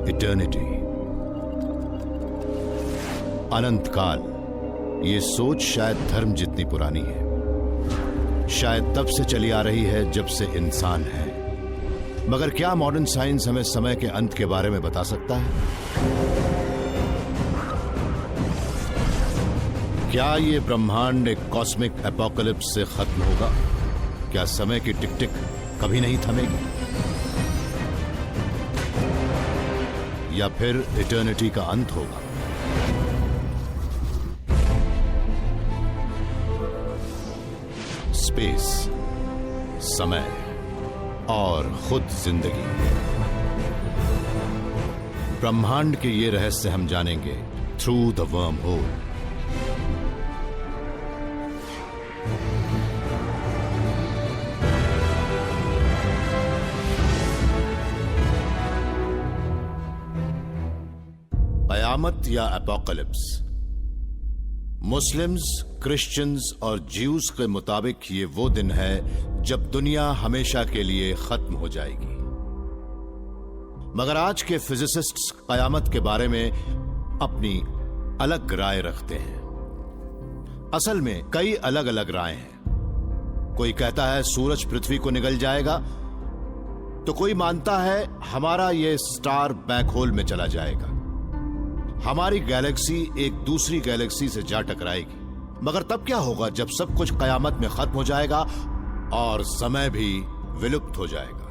Eternity, अनंत काल। ये सोच शायद धर्म जितनी पुरानी है, शायद तब से चली आ रही है जब से इंसान है। मगर क्या मॉडर्न साइंस हमें समय के अंत के बारे में बता सकता है? क्या ये ब्रह्मांड एक कॉस्मिक एपोकलिप्स से खत्म होगा? क्या समय की टिक टिक कभी नहीं थमेगी? या फिर इटर्निटी का अंत होगा? स्पेस, समय और खुद जिंदगी, ब्रह्मांड के ये रहस्य हम जानेंगे थ्रू द वर्म होल। कयामत या एपोकलिप्स। मुस्लिम्स, क्रिश्चियंस और ज्यूस के मुताबिक ये वो दिन है जब दुनिया हमेशा के लिए खत्म हो जाएगी। मगर आज के फिजिसिस्ट्स कयामत के बारे में अपनी अलग राय रखते हैं। असल में कई अलग अलग राय हैं। कोई कहता है सूरज पृथ्वी को निगल जाएगा, तो कोई मानता है हमारा ये स्टार ब्लैक होल में चला जाएगा, हमारी गैलेक्सी एक दूसरी गैलेक्सी से जा टकराएगी। मगर तब क्या होगा जब सब कुछ कयामत में खत्म हो जाएगा और समय भी विलुप्त हो जाएगा?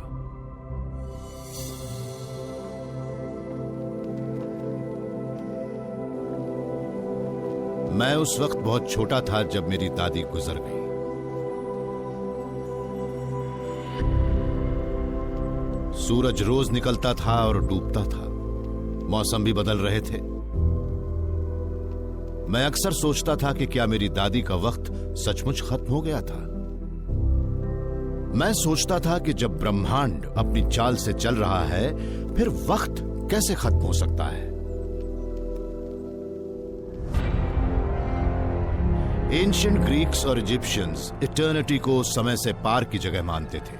मैं उस वक्त बहुत छोटा था जब मेरी दादी गुजर गई। सूरज रोज निकलता था और डूबता था, मौसम भी बदल रहे थे। मैं अक्सर सोचता था कि क्या मेरी दादी का वक्त सचमुच खत्म हो गया था। मैं सोचता था कि जब ब्रह्मांड अपनी चाल से चल रहा है, फिर वक्त कैसे खत्म हो सकता है? एंशिएंट ग्रीक्स और इजिप्शियंस इटर्निटी को समय से पार की जगह मानते थे।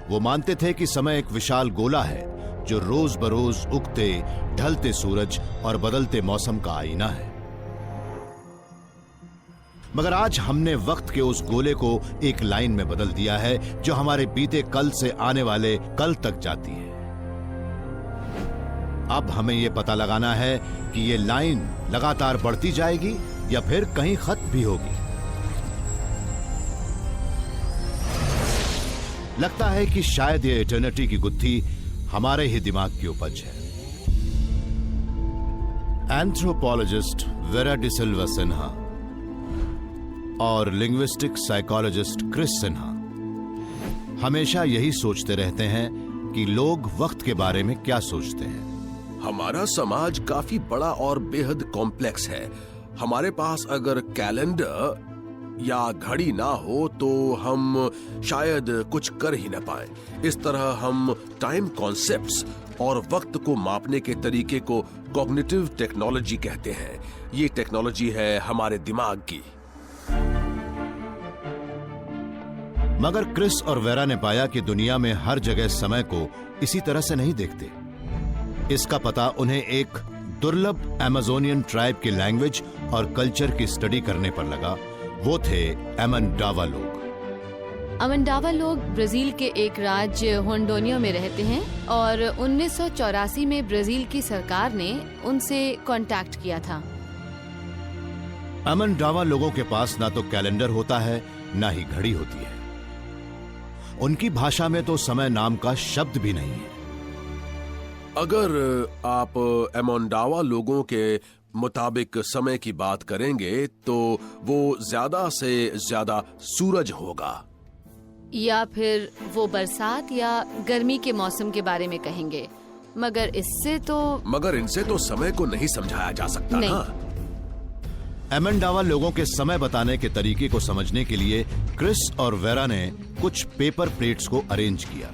वो मानते थे कि समय एक विशाल गोला है जो रोज बरोज उगते ढलते सूरज और बदलते मौसम का आईना है। मगर आज हमने वक्त के उस गोले को एक लाइन में बदल दिया है जो हमारे बीते कल से आने वाले कल तक जाती है। अब हमें यह पता लगाना है कि ये लाइन लगातार बढ़ती जाएगी या फिर कहीं खत्म भी होगी। लगता है कि शायद ये इटर्निटी की गुत्थी हमारे ही दिमाग की उपज है। एंथ्रोपोलॉजिस्ट वेरा डिसिल्वा सिन्हा और लिंग्विस्टिक साइकोलॉजिस्ट क्रिस सिन्हा हमेशा यही सोचते रहते हैं कि लोग वक्त के बारे में क्या सोचते हैं। हमारा समाज काफी बड़ा और बेहद कॉम्प्लेक्स है। हमारे पास अगर कैलेंडर या घड़ी ना हो तो हम शायद कुछ कर ही न पाए। इस तरह हम टाइम कॉन्सेप्ट्स और वक्त को मापने के तरीके को कॉग्निटिव टेक्नोलॉजी कहते हैं। ये टेक्नोलॉजी है हमारे दिमाग की। मगर क्रिस और वेरा ने पाया कि दुनिया में हर जगह समय को इसी तरह से नहीं देखते। इसका पता उन्हें एक दुर्लभ अमेजोनियन ट्राइब की लैंग्वेज और कल्चर की स्टडी करने पर लगा। वो थे अमनडावा लोग। अमनडावा लोग ब्राजील के एक राज्य होंडोनियो में रहते हैं और 1984 में ब्राजील की सरकार ने उनसे कांटेक्ट किया था। अमनडावा लोगों के पास ना तो कैलेंडर होता है ना ही घड़ी होती है। उनकी भाषा में तो समय नाम का शब्द भी नहीं है। अगर आप अमनडावा लोगों के मुताबिक समय की बात करेंगे तो वो ज्यादा से ज्यादा सूरज होगा, या फिर वो बरसात या गर्मी के मौसम के बारे में कहेंगे। मगर इनसे तो समय को नहीं समझाया जा सकता नहीं। ना। अमनडावा लोगों के समय बताने के तरीके को समझने के लिए क्रिस और वेरा ने कुछ पेपर प्लेट्स को अरेंज किया।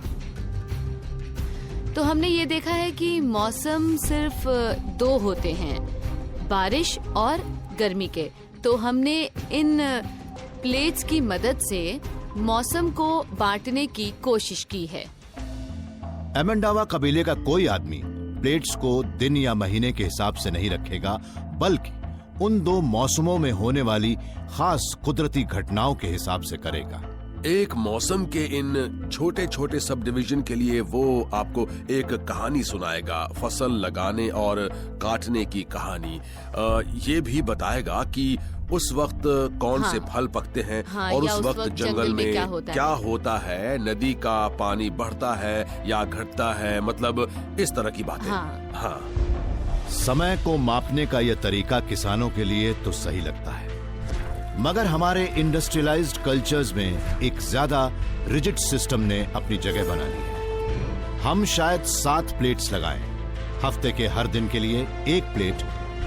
तो हमने ये देखा है कि मौसम सिर्फ दो होते हैं, बारिश और गर्मी के। तो हमने इन प्लेट्स की मदद से मौसम को बांटने की कोशिश की है। अमनडावा कबीले का कोई आदमी प्लेट्स को दिन या महीने के हिसाब से नहीं रखेगा, बल्कि उन दो मौसमों में होने वाली खास कुदरती घटनाओं के हिसाब से करेगा। एक मौसम के इन छोटे छोटे सब डिवीजन के लिए वो आपको एक कहानी सुनाएगा, फसल लगाने और काटने की कहानी। ये भी बताएगा कि उस वक्त कौन से फल पकते हैं और उस वक्त जंगल में क्या होता है, नदी का पानी बढ़ता है या घटता है, मतलब इस तरह की बातें। हाँ। समय को मापने का यह तरीका किसानों के लिए तो सही लगता है, मगर हमारे इंडस्ट्रियलाइज्ड कल्चर्स में एक ज्यादा रिजिड सिस्टम ने अपनी जगह बना ली है। हम शायद 7 प्लेट्स लगाएं, हफ्ते के हर दिन के लिए एक प्लेट,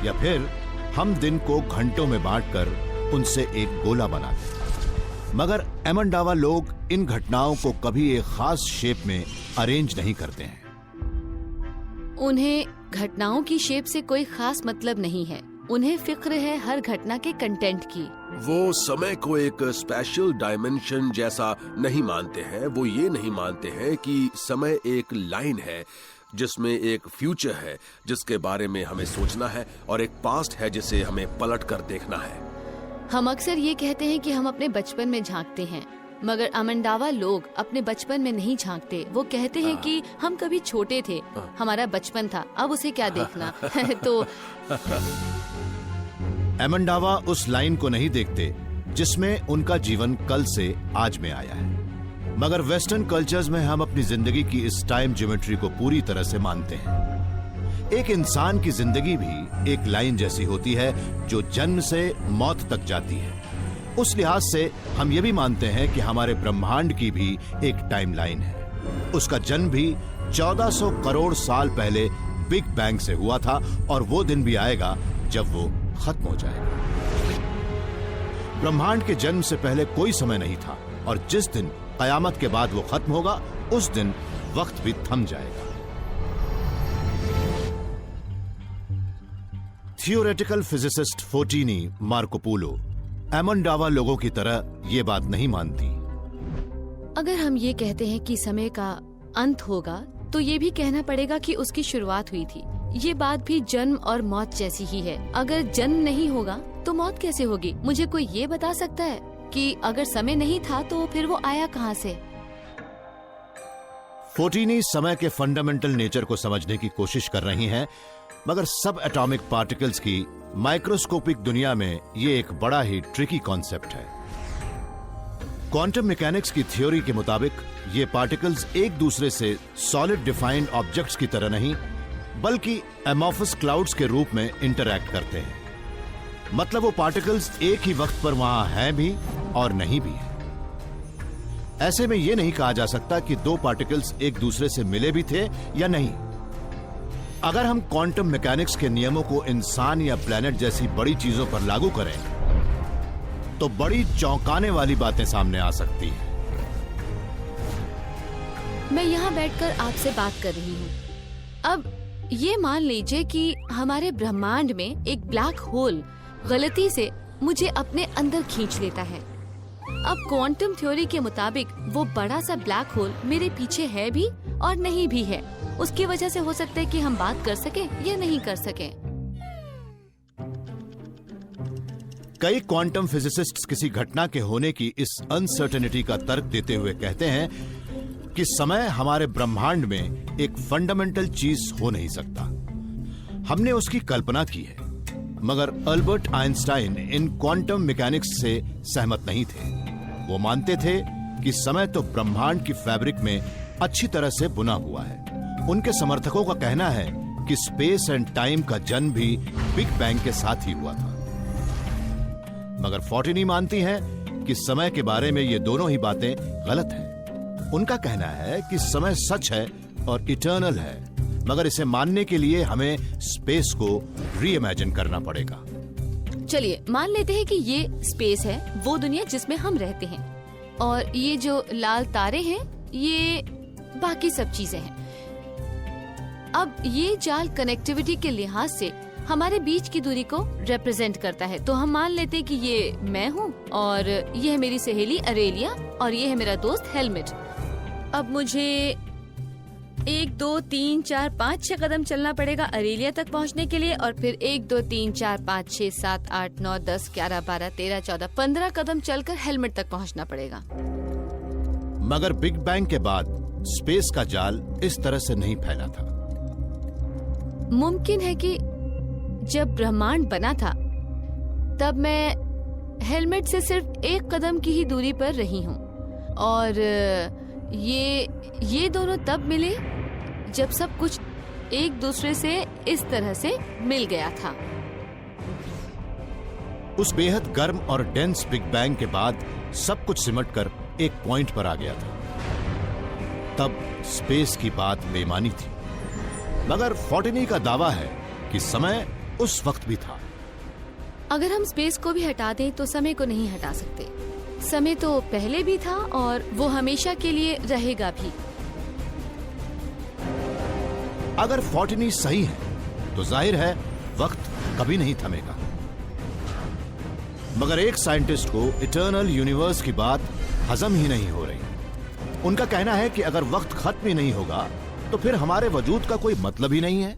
या फिर हम दिन को घंटों में बांटकर उनसे एक गोला बना दें। मगर एमंडावा लोग इन घटनाओं को कभी एक खास शेप में अरेंज नहीं करते हैं। उन्हें घटनाओं की शेप से कोई खास मतलब नहीं है, उन्हें फिक्र है हर घटना के कंटेंट की। वो समय को एक स्पेशल डायमेंशन जैसा नहीं मानते हैं। वो ये नहीं मानते हैं कि समय एक लाइन है जिसमें एक फ्यूचर है जिसके बारे में हमें सोचना है और एक पास्ट है जिसे हमें पलट कर देखना है। हम अक्सर ये कहते हैं कि हम अपने बचपन में झांकते हैं, मगर अमंडावा लोग अपने बचपन में नहीं झांकते। वो कहते हैं कि हम कभी छोटे थे, हमारा बचपन था, अब उसे क्या देखना। तो एमंडावा उस लाइन को नहीं देखते जिसमें उनका जीवन कल से आज में आया है, मगर वेस्टर्न कल्चर्स में हम अपनी जिंदगी की इस टाइम ज्योमेट्री को पूरी तरह से मानते हैं। एक इंसान की जिंदगी भी एक लाइन जैसी होती है जो जन्म से मौत तक जाती है। उस लिहाज से हम ये भी मानते हैं कि हमारे ब्रह्मांड की भी एक टाइम लाइन है। उसका जन्म भी 1400 करोड़ साल पहले बिग बैंग से हुआ था और वो दिन भी आएगा जब वो खत्म हो जाएगा। ब्रह्मांड के जन्म से पहले कोई समय नहीं था और जिस दिन कयामत के बाद वो खत्म होगा उस दिन वक्त भी थम जाएगा। थियोरेटिकल फिजिसिस्ट फोर्टिनी मार्कोपोलो एमंडावा लोगों की तरह ये बात नहीं मानती। अगर हम ये कहते हैं कि समय का अंत होगा, तो ये भी कहना पड़ेगा कि उसकी शुरुआत हुई थी। ये बात भी जन्म और मौत जैसी ही है। अगर जन्म नहीं होगा तो मौत कैसे होगी? मुझे कोई ये बता सकता है कि अगर समय नहीं था तो फिर वो आया कहाँ से? फोर्टिनी समय के फंडामेंटल नेचर को समझने की कोशिश कर रही हैं, मगर सब एटॉमिक पार्टिकल्स की माइक्रोस्कोपिक दुनिया में ये एक बड़ा ही ट्रिकी कॉन्सेप्ट है। क्वांटम मैकेनिक्स की थ्योरी के मुताबिक ये पार्टिकल्स एक दूसरे से सॉलिड डिफाइंड ऑब्जेक्ट्स की तरह नहीं, बल्कि एमॉर्फस क्लाउड्स के रूप में इंटरैक्ट करते हैं। मतलब वो पार्टिकल्स एक ही वक्त पर वहां हैं भी और नहीं भी हैं। ऐसे में यह नहीं कहा जा सकता कि दो पार्टिकल्स एक दूसरे से मिले भी थे या नहीं। अगर हम क्वांटम मैकेनिक्स के नियमों को इंसान या प्लेनेट जैसी बड़ी चीजों पर लागू करें तो बड़ी चौंकाने वाली बातें सामने आ सकती हैं। मैं यहाँ बैठकर आपसे बात कर रही हूँ। अब ये मान लीजिए कि हमारे ब्रह्मांड में एक ब्लैक होल गलती से मुझे अपने अंदर खींच लेता है। अब क्वांटम थ्योरी के मुताबिक वो बड़ा सा ब्लैक होल मेरे पीछे है भी और नहीं भी है। उसकी वजह से हो सकता है कि हम बात कर सके या नहीं कर सके। कई क्वांटम फिजिसिस्ट्स किसी घटना के होने की इस अनसर्टेनिटी का तर्क देते हुए कहते हैं कि समय हमारे ब्रह्मांड में एक फंडामेंटल चीज हो नहीं सकता। हमने उसकी कल्पना की है, मगर अल्बर्ट आइंस्टाइन इन क्वांटम मैकेनिक्स से सहमत नहीं थे। वो मानते थे कि समय तो ब्रह्मांड की फैब्रिक में अच्छी तरह से बुना हुआ है। उनके समर्थकों का कहना है कि स्पेस एंड टाइम का जन्म भी बिग बैंग के साथ ही हुआ था। मगर फोर्टिनी मानती हैं कि समय के बारे में ये दोनों ही बातें गलत हैं। उनका कहना है कि समय सच है और इटर्नल है, मगर इसे मानने के लिए हमें स्पेस को रीइमेजिन करना पड़ेगा। चलिए मान लेते हैं कि ये स्पेस है, वो दुनिया जिसमें हम रहते हैं, और ये जो लाल तारे हैं ये बाकी सब चीजें हैं। अब ये जाल कनेक्टिविटी के लिहाज से हमारे बीच की दूरी को रिप्रेजेंट करता है। तो हम मान लेते हैं कि ये मैं हूँ और ये है मेरी सहेली अरेलिया और ये है मेरा दोस्त हेलमेट। अब मुझे 1 2 3 4 5 6 कदम चलना पड़ेगा अरेलिया तक पहुंचने के लिए, और फिर 1 2 3 4 5 6 7 8 9 10 11 12 13 14 15 कदम चलकर हेलमेट तक पहुंचना पड़ेगा। मगर बिग बैंग के बाद स्पेस का जाल इस तरह से नहीं फैला था। मुमकिन है कि जब ब्रह्मांड बना था तब मैं हेलमेट से सिर्फ 1 कदम की ही दूरी पर रही हूँ, और ये दोनों तब मिले जब सब कुछ एक दूसरे से इस तरह से मिल गया था। उस बेहद गर्म और डेंस बिग बैंग के बाद सब कुछ सिमटकर एक पॉइंट पर आ गया था। तब स्पेस की बात बेमानी थी, मगर फोर्टिनी का दावा है कि समय उस वक्त भी था। अगर हम स्पेस को भी हटा दें तो समय को नहीं हटा सकते। समय तो पहले भी था और वो हमेशा के लिए रहेगा भी। अगर फोर्टिनी सही है तो जाहिर है वक्त कभी नहीं थमेगा। मगर एक साइंटिस्ट को इटर्नल यूनिवर्स की बात हजम ही नहीं हो रही। उनका कहना है कि अगर वक्त खत्म ही नहीं होगा तो फिर हमारे वजूद का कोई मतलब ही नहीं है।